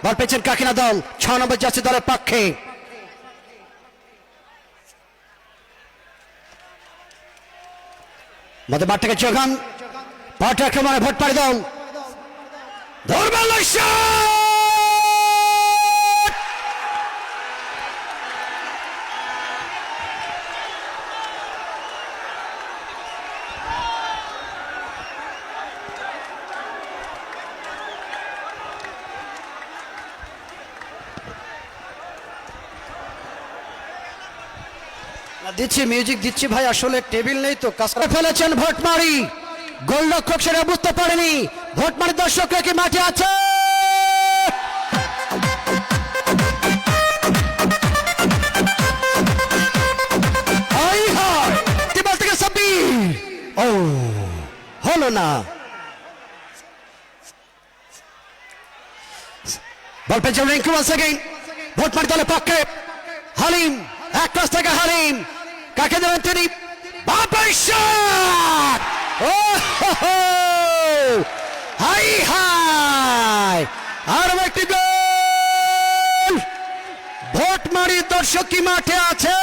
বল পেয়েছেন কাকিনা দল 6 নম্বর জার্সি দলের পক্ষে। মধ্যমাঠ থেকে যোগান পাল্টা আক্রমণে ভটপাড়ি দল দুর্বল দিচ্ছি মিউজিক দিচ্ছি ভাই, আসলে টেবিল নেই তো কাজ করে ফেলেছেন ভটমারি। গোলরক্ষক সেটা বুঝতে পারেনি। ভটমারি দর্শকরা কি মাঠে আছে? ও হলো না। বল পেয়েছেন রিঙ্কু ওয়ান্স এগেইন ভটমারি দলের পক্ষে। হালিম এক ক্রস থেকে হালিম কাকে দেবেন তিনি? বাপাই শট! ও হাই হাই! আর একটি গোল! ভটমারি দর্শক কি মাঠে আছে?